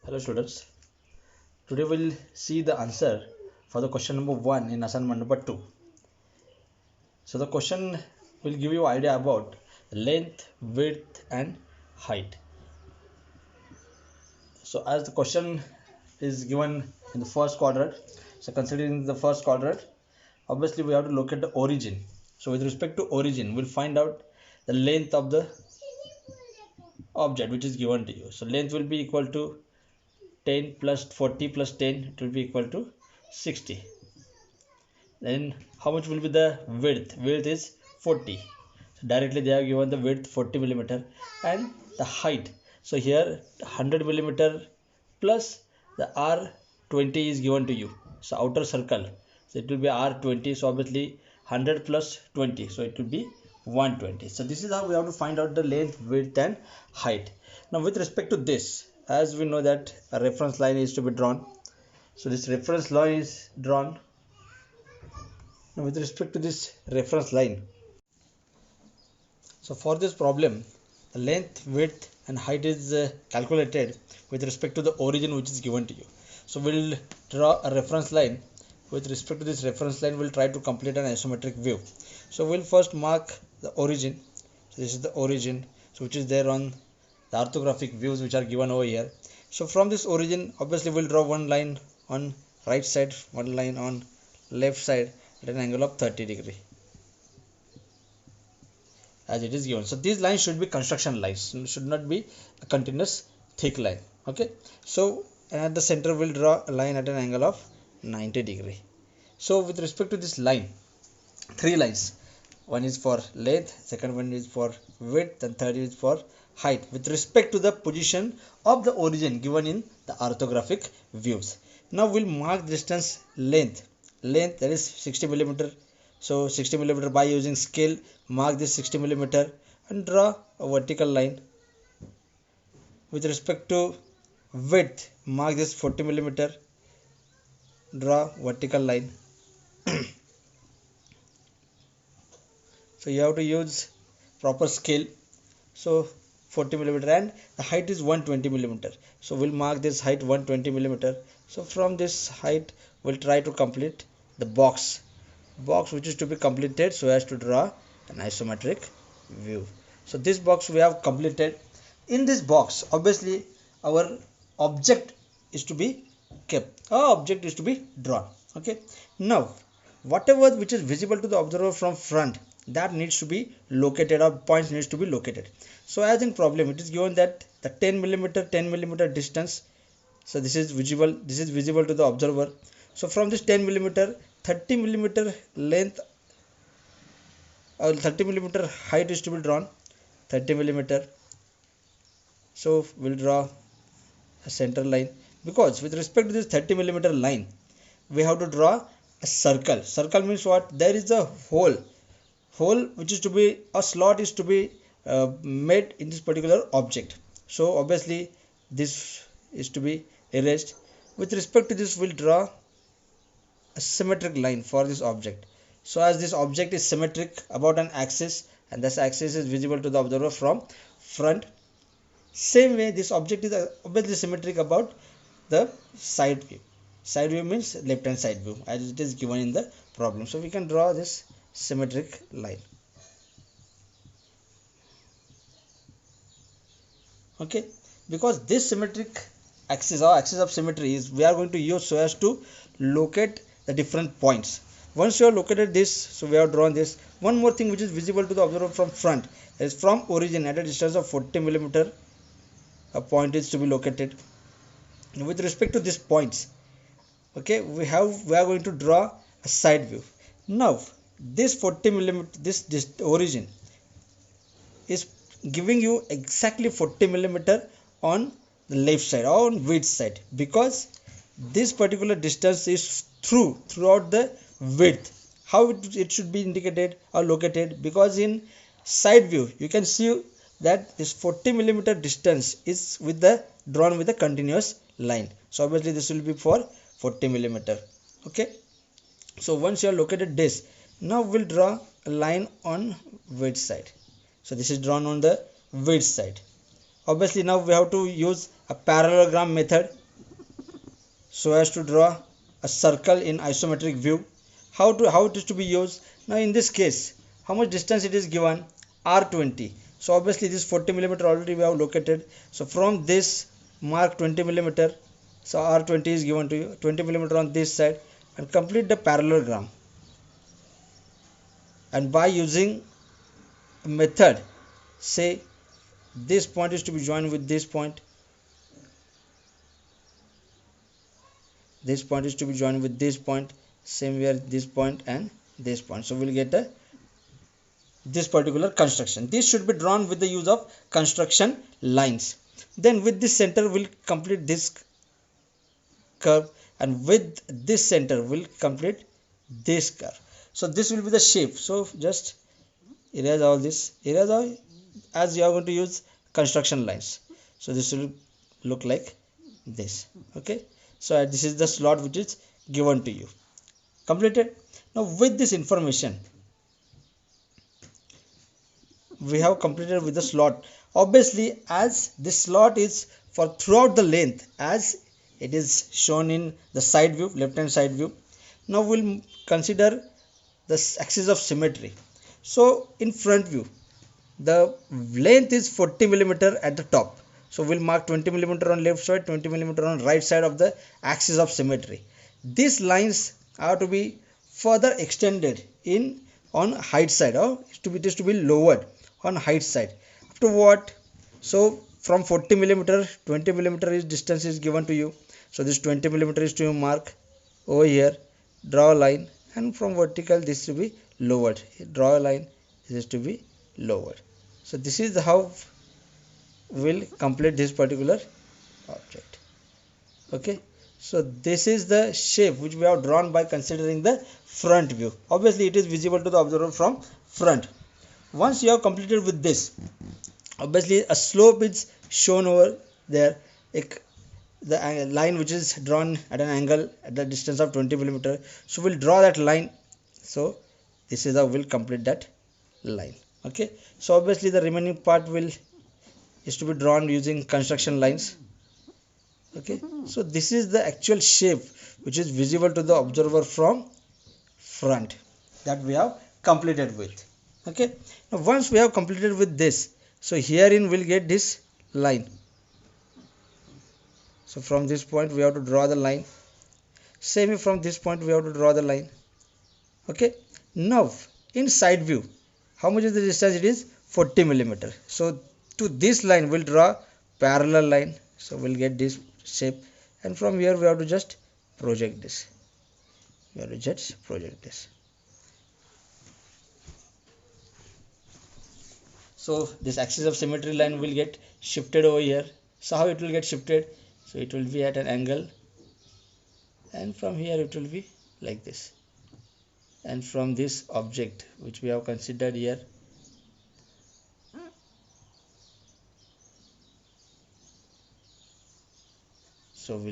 Hello students, today we'll see the answer for the question number 1 in assignment number 2. So the question will give you idea about length, width and height. So as the question is given in the first quadrant, so considering the first quadrant, obviously we have to look at the origin. So with respect to origin, we'll find out the length of the object which is given to you. So length will be equal to 10 plus 40 plus 10, it will be equal to 60. Then how much will be the width is 40. So directly they have given the width 40 millimeter and the height, so here 100 millimeter plus the r20 is given to you, so outer circle, so it will be r20, so obviously 100 plus 20, so it will be 120. So this is how we have to find out the length, width and height. Now with respect to this, as we know that a reference line is to be drawn, so this reference line is drawn. Now with respect to this reference line, so for this problem, the length, width and height is calculated with respect to the origin which is given to you. So we'll draw a reference line. With respect to this reference line, we'll try to complete an isometric view. So we'll first mark the origin. So this is the origin, so which is there on the orthographic views which are given over here. So from this origin, obviously we'll draw one line on right side, one line on left side at an angle of 30 degree as it is given. So these lines should be construction lines, should not be a continuous thick line. Okay, so and at the center we'll draw a line at an angle of 90 degree. So with respect to this line, three lines, one is for length, second one is for width and third is for height with respect to the position of the origin given in the orthographic views. Now we'll mark distance length that is 60 millimeter. So 60 millimeter, by using scale mark this 60 millimeter and draw a vertical line. With respect to width, mark this 40 millimeter, draw vertical line. So you have to use proper scale. So 40 millimeter and the height is 120 millimeter. So we'll mark this height 120 millimeter. So from this height we'll try to complete the box which is to be completed so as to draw an isometric view. So this box we have completed. In this box, obviously our object is to be kept, our object is to be drawn. Okay, now whatever which is visible to the observer from front, that needs to be located, or points needs to be located. So as in problem, it is given that the 10 millimeter distance, so this is visible to the observer. So from this 10 millimeter, 30 millimeter length or 30 millimeter height is to be drawn, 30 millimeter. So we'll draw a center line, because with respect to this 30 millimeter line we have to draw a circle. Circle means what? There is a hole which is to be, a slot is to be made in this particular object. So obviously this is to be erased. With respect to this, we'll draw a symmetric line for this object. So as this object is symmetric about an axis, and this axis is visible to the observer from front, same way this object is obviously symmetric about the side view. Side view means left hand side view as it is given in the problem. So we can draw this symmetric line. Okay, because this symmetric axis, or axis of symmetry, is we are going to use so as to locate the different points. Once you have located this, so we have drawn this. One more thing which is visible to the observer from front is from origin at a distance of 40 millimeter, a point is to be located. With respect to these points, okay, we are going to draw a side view. Now this 40 millimeter, this origin is giving you exactly 40 millimeter on the left side or on width side, because this particular distance is throughout the width. How it should be indicated or located? Because in side view you can see that this 40 millimeter distance is drawn with a continuous line. So obviously this will be for 40 millimeter. Okay, so once you have located this, now we'll draw a line on width side. So this is drawn on the width side. Obviously now we have to use a parallelogram method so as to draw a circle in isometric view. How it is to be used? Now in this case, how much distance it is given? R20. So obviously this 40 millimeter already we have located. So from this mark 20 millimeter. So R20 is given to you, 20 millimeter on this side, and complete the parallelogram. And by using a method, say this point is to be joined with this point, this point is to be joined with this point, same where this point and this point. So we'll get a this particular construction. This should be drawn with the use of construction lines. Then with this center we'll complete this curve, and with this center we'll complete this curve. So this will be the shape. So just erase all this, erase all, as you are going to use construction lines. So this will look like this. Okay, so this is the slot which is given to you. Completed. Now with this information we have completed with the slot. Obviously as this slot is for throughout the length, as it is shown in the side view, left hand side view. Now we'll consider the axis of symmetry. So in front view the length is 40 millimeter at the top. So we'll mark 20 millimeter on left side, 20 millimeter on right side of the axis of symmetry. These lines are to be further extended in on height side, or it is to be lowered on height side. After what? So from 40 millimeter, 20 millimeter is distance is given to you. So this 20 millimeter is to mark over here, draw a line, and from vertical this to be lowered. Draw a line, this is to be lowered. So this is how we'll complete this particular object. Okay, so this is the shape which we have drawn by considering the front view. Obviously it is visible to the observer from front. Once you have completed with this, obviously a slope is shown over there, the line which is drawn at an angle at the distance of 20 millimeter. So we'll draw that line. So this is how we'll complete that line. Okay, so obviously the remaining part is to be drawn using construction lines. Okay, so this is the actual shape which is visible to the observer from front that we have completed with. Okay, now once we have completed with this, so herein we'll get this line. So from this point we have to draw the line. Same from this point we have to draw the line. Okay, now in side view, how much is the distance? It is 40 millimeter. So to this line we'll draw parallel line. So we'll get this shape, and from here we have to just project this. We have to just project this. So this axis of symmetry line will get shifted over here. So how it will get shifted? So it will be at an angle, and from here it will be like this. And from this object which we have considered here, so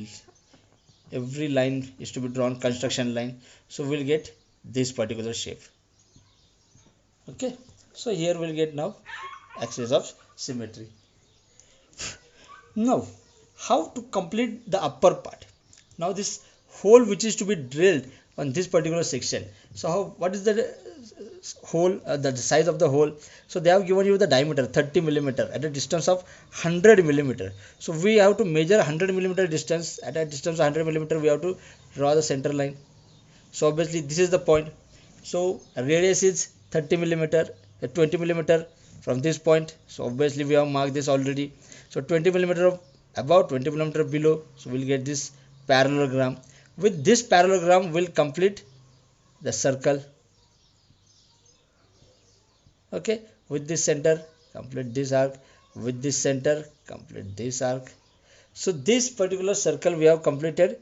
every line is to be drawn construction line. So we'll get this particular shape. Okay, so here we'll get now axis of symmetry. Now how to complete the upper part? Now this hole which is to be drilled on this particular section. So what is the hole, the size of the hole? So they have given you the diameter 30 millimeter at a distance of 100 millimeter. So we have to measure 100 millimeter distance. At a distance of 100 millimeter we have to draw the center line. So obviously this is the point. So radius is 30 millimeter, 20 millimeter from this point. So obviously we have marked this already. So 20 millimeter above, 20 millimeter below. So we'll get this parallelogram. With this parallelogram we'll complete the circle. Okay, with this center complete this arc, with this center complete this arc. So this particular circle we have completed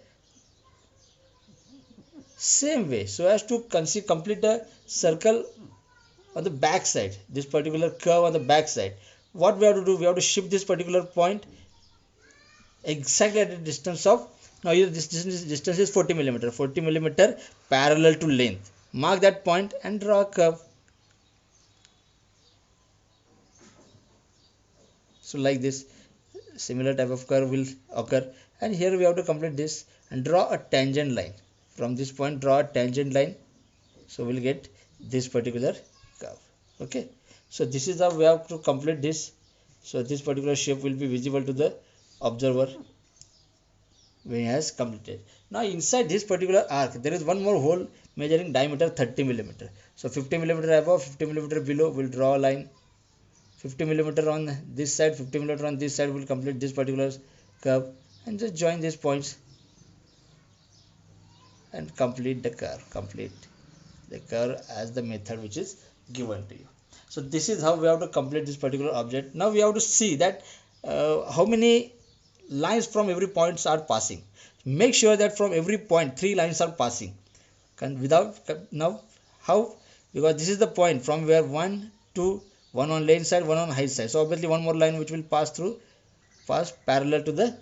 same way, so as to complete a circle on the back side, this particular curve on the back side. What we have to do, we have to shift this particular point exactly at a distance of, now here this distance is 40 millimeter, 40 millimeter parallel to length. Mark that point and draw a curve. So like this, similar type of curve will occur, and here we have to complete this and draw a tangent line. From this point draw a tangent line, so we'll get this particular curve. Okay, so this is how we have to complete this. So this particular shape will be visible to the observer when he has completed. Now inside this particular arc there is one more hole measuring diameter 30 millimeter. So 50 millimeter above, 50 millimeter below, we'll draw a line. 50 millimeter on this side, 50 millimeter on this side, will complete this particular curve, and just join these points and complete the curve as the method which is given to you. So this is how we have to complete this particular object. Now we have to see that how many lines from every points are passing. Make sure that from every point 3 lines are passing. Now how? Because this is the point from where 1, 2, one on length side, one on height side. So obviously one more line which will pass parallel to the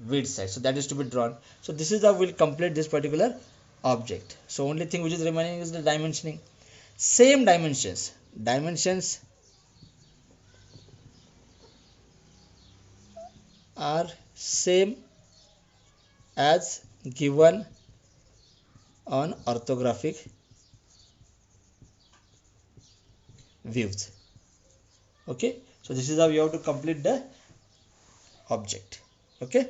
width side. So that is to be drawn. So this is how we'll complete this particular object. So only thing which is remaining is the dimensioning. Same dimensions are same as given on orthographic views. Okay, so this is how you have to complete the object. Okay.